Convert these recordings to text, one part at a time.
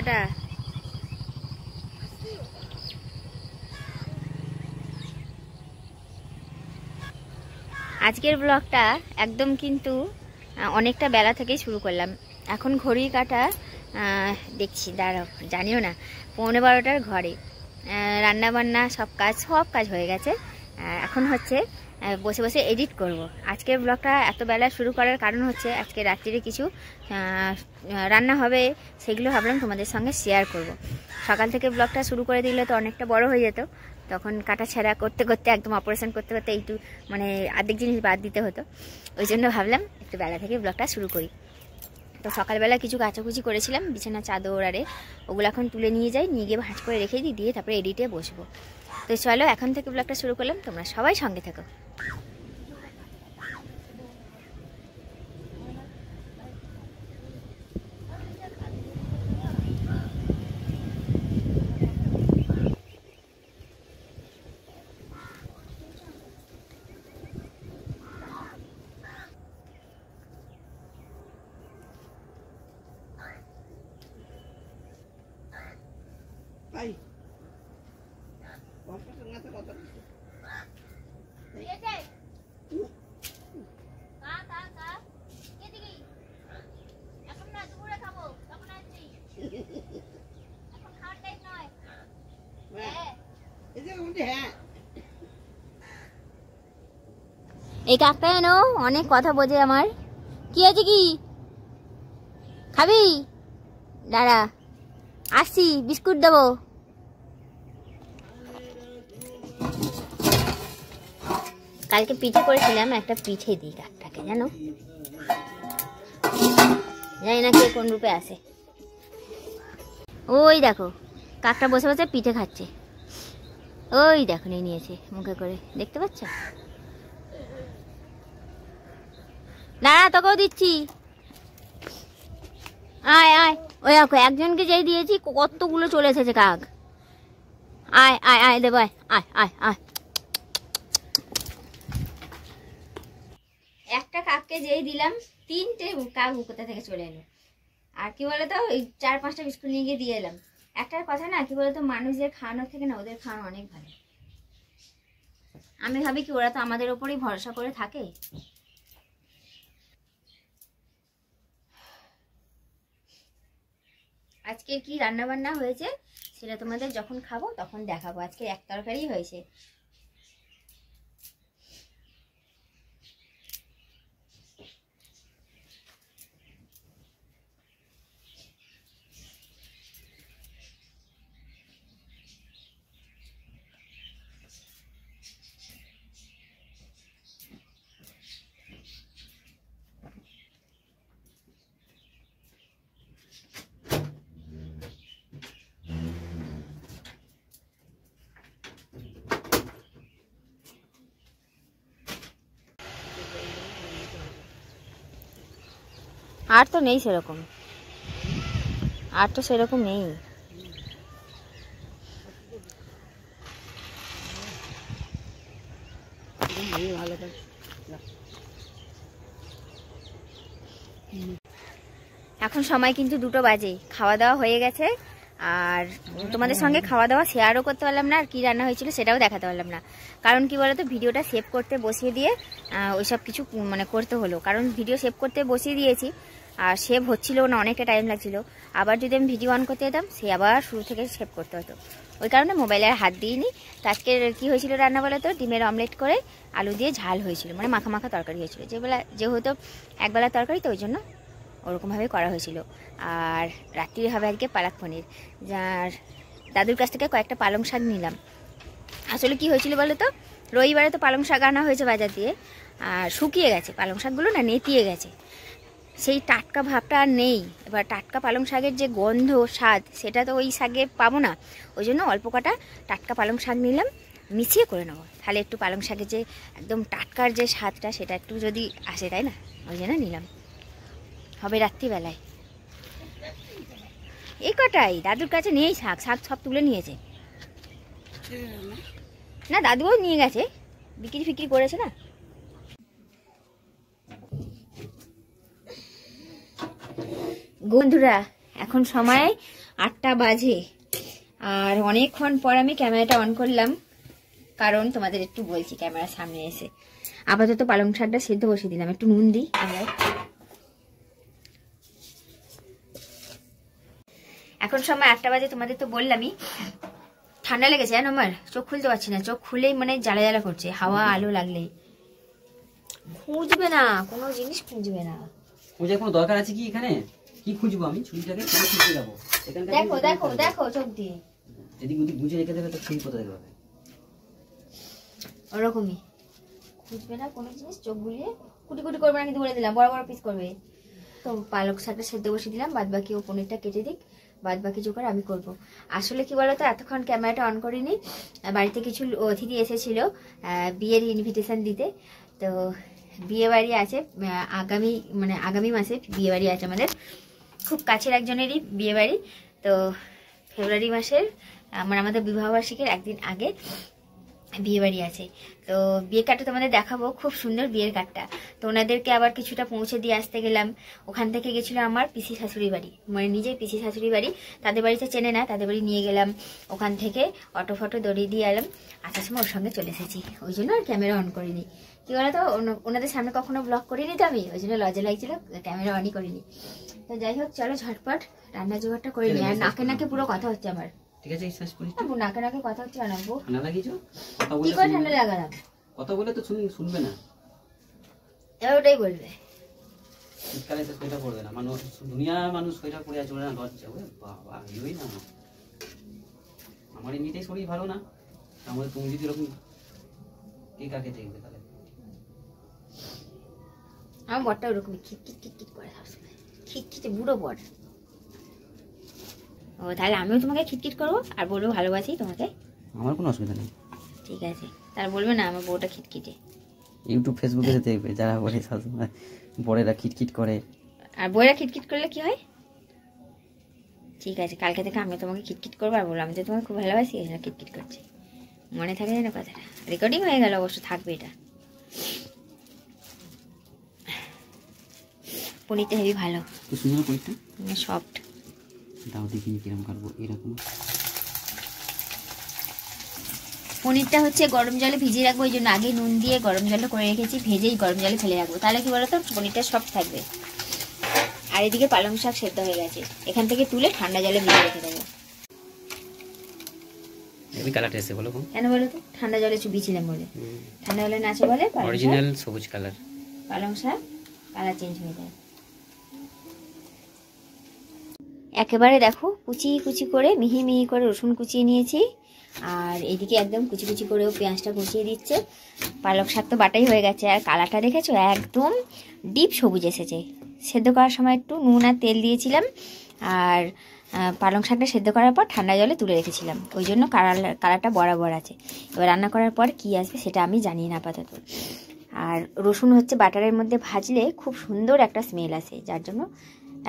Tata. আজকের ব্লগটা একদম কিন্তু অনেকটা বেলা থেকেই শুরু করলাম। এখন ঘড়ির কাঁটা দেখছি, দাঁড়াও, জানিও না 11:15টার ঘরে। রান্নাবান্না সব কাজ হয়ে গেছে। এখন হচ্ছে বসে বসে এডিট করব। আজকের ব্লগটা এত বেলা শুরু করার কারণ হচ্ছে আজকে রাত্রিরে কিছু রান্না হবে, সেগুলো ভাবলাম তোমাদের সঙ্গে শেয়ার করব। সকাল থেকে ব্লগটা শুরু করে দিলে তো অনেকটা বড় হয়ে যেত, তখন কাটা ছেঁড়া করতে করতে একদম অপারেশন করতে করতে একটু মানে অর্ধেক জিনিস বাদ দিতে হতো। ওই জন্য ভাবলাম একটু বেলা থেকে ব্লগটা শুরু করি। তো সকালবেলা কিছু কাচাকুচি করেছিলাম, বিছানা চাদর আরে ওগুলো এখন তুলে নিয়ে যাই, নিয়ে গিয়ে ভাঁজ করে রেখে দিই, দিয়ে তারপরে এডিটে বসবো। তো চলো এখন থেকে ব্লগটা শুরু করলাম, তোমরা সবাই সঙ্গে থাকো। এই কাকটা এনো, অনেক কথা বোঝে আমার। কি আছে, কি খাবি? দাঁড়া আসছি, বিস্কুট দেবো। কালকে পিঠে করেছিলাম, একটা পিঠে দিই কাকটাকে, জানো, জানি না কে কোন রূপে আসে। ওই দেখো কাকটা বসে বসে পিঠে খাচ্ছে, ওই দেখো নিয়েছে মুখে করে, দেখতে পাচ্ছ? দাঁড়া তোকেও দিচ্ছি, আয় আয়। ওই দেখো একজনকে যেই দিয়েছি কতগুলো চলে এসেছে কাক। আয় আয় আয় দেবো, আয় আয় আয় আয়। একটা কাককে যেই দিলাম 3টে কাক কোথা থেকে চলে এলো। আর কি বলতো, ওই 4-5টা বিস্কুট নিয়ে গিয়ে দিয়ে এলাম। একটার কথা না, কি বলতো, মানুষদের খাওয়ানোর থেকে না ওদের খাওয়ানো অনেক ভালো। আমি ভাবি কি ওরা তো আমাদের ওপরেই ভরসা করে থাকে। আজকে কি রান্না বান্না হয়েছে সেটা তোমাদের যখন খাবো তখন দেখাবো। আজকে এক তরকারি হয়েছে। আর তো নেই সেরকম, আর তো সেরকম নেই। এখন সময় কিন্তু 2টো বাজে, খাওয়া দাওয়া হয়ে গেছে। আর তোমাদের সঙ্গে খাওয়া দাওয়া শেয়ারও করতে পারলাম না, আর কি রান্না হয়েছিল সেটাও দেখাতে পারলাম না। কারণ কি বলতো, ভিডিওটা সেভ করতে বসিয়ে দিয়ে ওইসব কিছু মানে করতে হলো। কারণ ভিডিও সেভ করতে বসিয়ে দিয়েছি আর সেভ হচ্ছিল না, অনেকটা টাইম লাগছিল। আবার যদি আমি ভিডিও অন করতে যেতাম সে আবার শুরু থেকে সেভ করতে হতো, ওই কারণে মোবাইলে আর হাত দিইনি। তো আজকে কী হয়েছিল রান্না বলে তো, ডিমের অমলেট করে আলু দিয়ে ঝাল হয়েছিল, মানে মাখা মাখা তরকারি হয়েছিল। যেহেতু একবেলা তরকারি তো ওই জন্য ওরকমভাবে করা হয়েছিল। আর রাত্রিরে হবে আজকে পালক পনির। যার দাদুর কাছ থেকে কয়েকটা পালং শাক নিলাম। আসলে কি হয়েছিল বলো তো, রবিবারে তো পালং শাক আনা হয়েছে বাজার দিয়ে, আর শুকিয়ে গেছে পালং শাকগুলো, না নেতিয়ে গেছে, সেই টাটকা ভাবটা আর নেই। এবার টাটকা পালং শাকের যে গন্ধ স্বাদ সেটা তো ওই শাকে পাবো না, ওই জন্য অল্প কটা টাটকা পালং শাক নিলাম, মিশিয়ে করে নেবো। তাহলে একটু পালং শাকের যে একদম টাটকার যে স্বাদটা সেটা একটু যদি আসে, তাই না, ওই জন্য নিলাম। হবে রাত্রিবেলায়। এই কটাই, দাদুর কাছে নেই শাক, শাক সব তুলে নিয়েছে। না দাদুও নিয়ে গেছে, বিক্রি ফিক্রি করেছে না। বন্ধুরা এখন সময় 8টা বাজে, আর অনেকক্ষণ পর আমি ক্যামেরাটা অন করলাম, কারণ তোমাদের একটু বলছি ক্যামেরার সামনে এসে। আপাতত পালং শাকটা সেদ্ধ বসিয়ে দিলাম, একটু নুন দিই। এখন সময় 8টা বাজে, তোমাদের তো বললামই। ঠান্ডা লেগেছে জানো, আমার চোখ খুলতে পারছি না, চোখ খুলেই মানে জ্বালা জ্বালা করছে, হাওয়া আলো লাগলেই। খুঁজবে না, কোনো জিনিস খুঁজবে না। খুঁজে কোনো দরকার আছে কি এখানে? কি খুঁজবো আমি? ছুরিটাকে কেন খুঁজতে যাবো? দেখো দেখো দেখো চোখ দিয়ে, যদি গুজে রেখে দেবে তো ছুরি কোথায় দেবে? ওরকমই খুঁজবে না কোনো জিনিস, চোখ বুলিয়ে কুটি কুটি করবে না, কিন্তু বলে দিলাম বড় বড় পিস করবে। তো পালক শাকটা সেদ্ধ বসিয়ে দিলাম, বাদ বাকি ও পনিরটা কেটে দিক, বাদ বাকি জোগাড় আমি করব। আসলে কি বলতো, এতক্ষণ ক্যামেরাটা অন করিনি, বাড়িতে কিছু অতিথি এসেছিল বিয়ের ইনভিটেশন দিতে। তো বিয়ে বাড়ি আছে আগামী মাসে বিয়ে বাড়ি আছে আমাদের, খুব কাছের একজনেরই বিয়ে বাড়ি। তো ফেব্রুয়ারি মাসের আমাদের বিবাহবার্ষিকীর একদিন আগে বিয়ে বাড়ি আছে। তো বিয়ে কার্ডটা তোমাদের দেখাবো, খুব সুন্দর বিয়ের কার্ডটা। তো ওনাদেরকে আবার কিছুটা পৌঁছে দিয়ে আসতে গেলাম। ওখান থেকে গেছিলো আমার পিসি শাশুড়ি বাড়ি, মানে নিজের পিসি শাশুড়ি বাড়ি। তাদের বাড়িতে চেনে না, তাদের বাড়ি নিয়ে গেলাম। ওখান থেকে অটো ফটো দড়িয়ে দিয়ে এলাম, আসার সময় ওর সঙ্গে চলে এসেছি। ওই জন্য আর ক্যামেরা অন করিনি। কি বলতো, ওনাদের সামনে কখনো ব্লগ করিনি তো আমি, ওই জন্য লজ্জা লাগছিল, ক্যামেরা অনই করিনি। তো যাই হোক, চলো ঝটপট রান্না জোগাড়টা করে নিই। আর নাকে নাকে পুরো কথা হচ্ছে আমার। ঠিক আছে, শেষ করি। নাকে নাকে কথা হচ্ছে না, ঠান্ডা লাগিয়েছো? কি করে ঠান্ডা লাগালাম? কথা বলে তো শুনবে না, এবার ওটাই বলবে। শীতকালে তো সোয়েটার পরবে না, মানুষ দুনিয়ার মানুষ সোয়েটার পরে আছে, না লজ্জা। ওরে বাবা, এলোই না। আমার এমনিতেই শরীর ভালো না, তাহলে তুমি যদি এরকম কে কাকে দেখবে তাহলে? আমার বরটা ওরকমই খিটখিট খিটখিট করে, খিটখিটে বুড়ো বর। ও তাহলে আমিও তোমাকে খিটখিট করবো আর বলবো ভালোবাসি তোমাকে। আমার কোনো অসুবিধা নেই। ঠিক আছে, তার বলবে না আমার বউটা খিটখিটে। ইউটিউব ফেসবুকে দেখবে যারা বলে সবসময় বড়েরা খিটখিট করে, আর বউরা খিটখিট করলে কি হয়? ঠিক আছে, কালকে থেকে আমি তোমাকে খিটখিট করবো আর বলবো আমি তো তোমাকে খুব ভালোবাসি, এটা খিটখিট করছে। মনে থাকে না কথাটা? রেকর্ডিং হয়ে গেল, অবশ্য থাকবে এটা। পনিরটা হেবি ভালো, খুব সুন্দর পনিরটা, সফট। দাও দেখিনি কিরম কাটবো এরকম। পনিরটা হচ্ছে গরম জলে ভিজিয়ে রাখবো, ওই জন্য আগে নুন দিয়ে গরম জলে করে রেখেছি, ভেজেই গরম জলে ফেলে রাখবো। তাহলে কি বলতো, পনিরটা সফট থাকবে। আর এদিকে পালং শাক সেদ্ধ হয়ে গেছে, এখান থেকে তুলে ঠান্ডা জলে ভিজিয়ে রেখে দেবো। এই কালারটা এসে বলো কেন বলো তো? ঠান্ডা জলে চুবিয়েছিলাম বলে। ঠান্ডা জলে নাচে বলে অরিজিনাল সবুজ কালার, পালং শাক কালার চেঞ্জ হয়ে যায়। একেবারে দেখো কুচি কুচি করে মিহি মিহি করে রসুন কুচিয়ে নিয়েছি, আর এইদিকে একদম কুচি কুচি করেও পেঁয়াজটা কুচিয়ে দিচ্ছে। পালক শাক তো বাটাই হয়ে গেছে, আর কালারটা দেখেছো একদম ডিপ সবুজ এসেছে। সেদ্ধ করার সময় একটু নুন আর তেল দিয়েছিলাম, আর পালং শাকটা সেদ্ধ করার পর ঠান্ডা জলে তুলে রেখেছিলাম, ওই জন্য কালারটা বরাবর আছে। এবার রান্না করার পর কি আসবে সেটা আমি জানি না আপাতত। আর রসুন হচ্ছে বাটারের মধ্যে ভাজলে খুব সুন্দর একটা স্মেল আসে, যার জন্য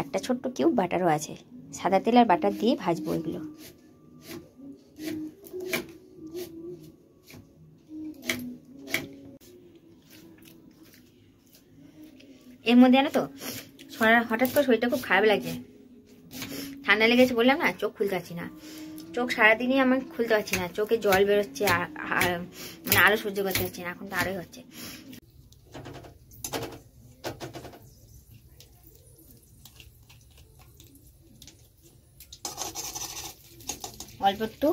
একটা ছোট্ট কিউব বাটারও আছে। সাদা তেল আর বাটার দিয়ে ভাজবো এগুলো। এর মধ্যে জানো তো, হঠাৎ করে শরীরটা খুব খারাপ লাগছে, ঠান্ডা লেগেছে বললাম না, চোখ খুলতে পারছি না। চোখ সারাদিনই আমি খুলতে পারছি না, চোখে জল বেরোচ্ছে, মানে আরো সহ্য করতে পারছি না, এখন তো আরোই হচ্ছে। অল্প একটু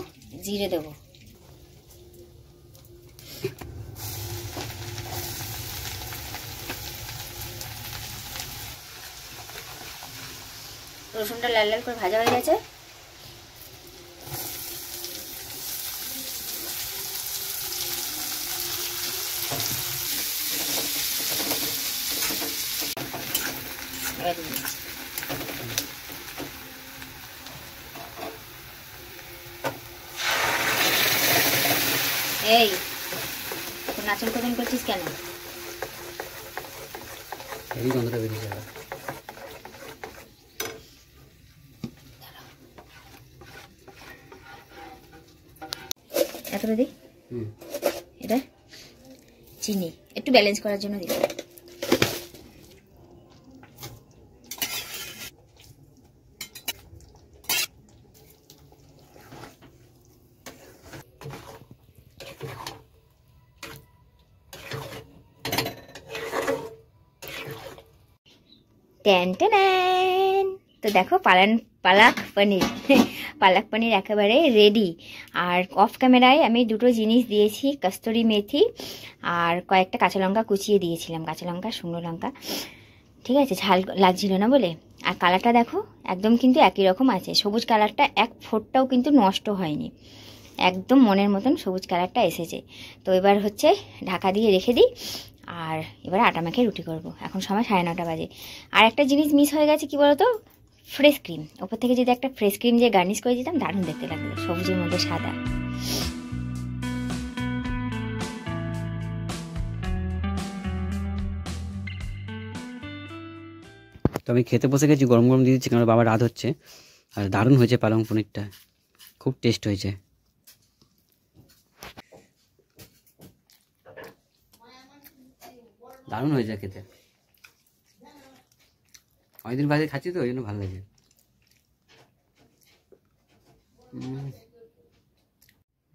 জিরে দেবো, রসুনটা লাল লাল করে ভাজা হয়ে গেছে। এই নাচন কোচন করছিস কেন? এই গন্ধটা বেরিয়ে যাবে। এতটা দিই, এটা চিনি একটু ব্যালেন্স করার জন্য দিই। Tan tan. তো দেখো পালাক পনির পালাক পনির একেবারে রেডি। আর অফ ক্যামেরায় আমি দুটো জিনিস দিয়েছি, কস্তুরি মেথি আর কয়েকটা কাঁচা লঙ্কা কুচিয়ে দিয়েছিলাম, কাঁচা লঙ্কা শুকনো লঙ্কা, ঠিক আছে, ঝাল লাগছিল না বলে। আর কালারটা দেখো একদম কিন্তু একই রকম আছে, সবুজ কালারটা এক ফোঁটাও কিন্তু নষ্ট হয়নি, একদম মনের মতন সবুজ কালারটা এসেছে। তো এবার হচ্ছে ঢাকা দিয়ে রেখে দিই, আর এবার আটা মাখে রুটি করব। এখন সময় 9:30 বাজে। আর একটা জিনিস মিস হয়ে গেছে, কি বলতো, ফ্রেশ ক্রিম। ওপর থেকে যদি একটা ফ্রেশ ক্রিম দিয়ে গার্নিশ করে দিতাম, দারুণ দেখতে লাগতো, সবুজের মধ্যে সাদা। তো আমি খেতে বসে গেছি, গরম গরম দিয়ে দিচ্ছি, কারণ বাবা রাত হচ্ছে। আর দারুণ হয়েছে পালং পনিরটা, খুব টেস্ট হয়েছে। দারুণ হয়েছে খেতে, অনেকদিন বাদে খাচ্ছি তো, ওই জন্য ভালো লাগে।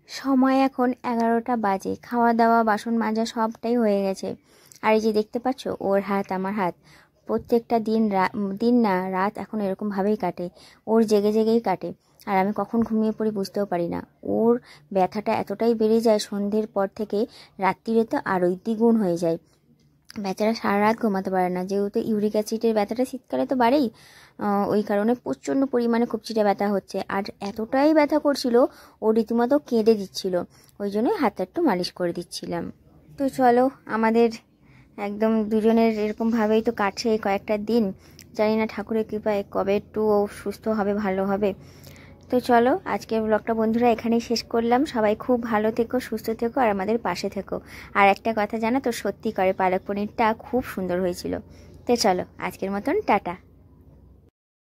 সময় এখন 11টা বাজে, খাওয়া দাওয়া বাসন মাজা সবটাই হয়ে গেছে। আর এই যে দেখতে পাচ্ছ, ওর হাত আমার হাত, প্রত্যেকটা দিন না রাত এখন এরকমভাবেই কাটে, ওর জেগে জেগেই কাটে। আর আমি কখন ঘুমিয়ে পড়ি বুঝতেও পারি না। ওর ব্যথাটা এতটাই বেড়ে যায় সন্ধ্যের পর থেকে, রাত্রিরে তো আরোই দ্বিগুণ হয়ে যায়। বেচারা সারা রাত ঘুমাতে পারে না, যেহেতু ইউরিক অ্যাসিডের ব্যথাটা শীতকালে তো বাড়েই, ওই কারণে প্রচণ্ড পরিমাণে খুবচিটা ব্যথা হচ্ছে। আর এতটাই ব্যথা করছিল, ও রীতিমতো কেঁদে দিচ্ছিল, ওই জন্যই হাতটা একটু মালিশ করে দিচ্ছিলাম। তো চলো, আমাদের একদম দুজনের এরকমভাবেই তো কাটছে এই কয়েকটা দিন। জানি না ঠাকুরের কৃপায় কবে একটু ও সুস্থ হবে, ভালো হবে। তো চলো, আজকের ব্লগটা বন্ধুরা এখানেই শেষ করলাম। সবাই খুব ভালো থেকো, সুস্থ থেকো, আর আমাদের পাশে থেকো। আর একটা কথা জানো তো, সত্যি করে পালক পনিরটা খুব সুন্দর হয়েছিল। তো চলো, আজকের মতন টাটা।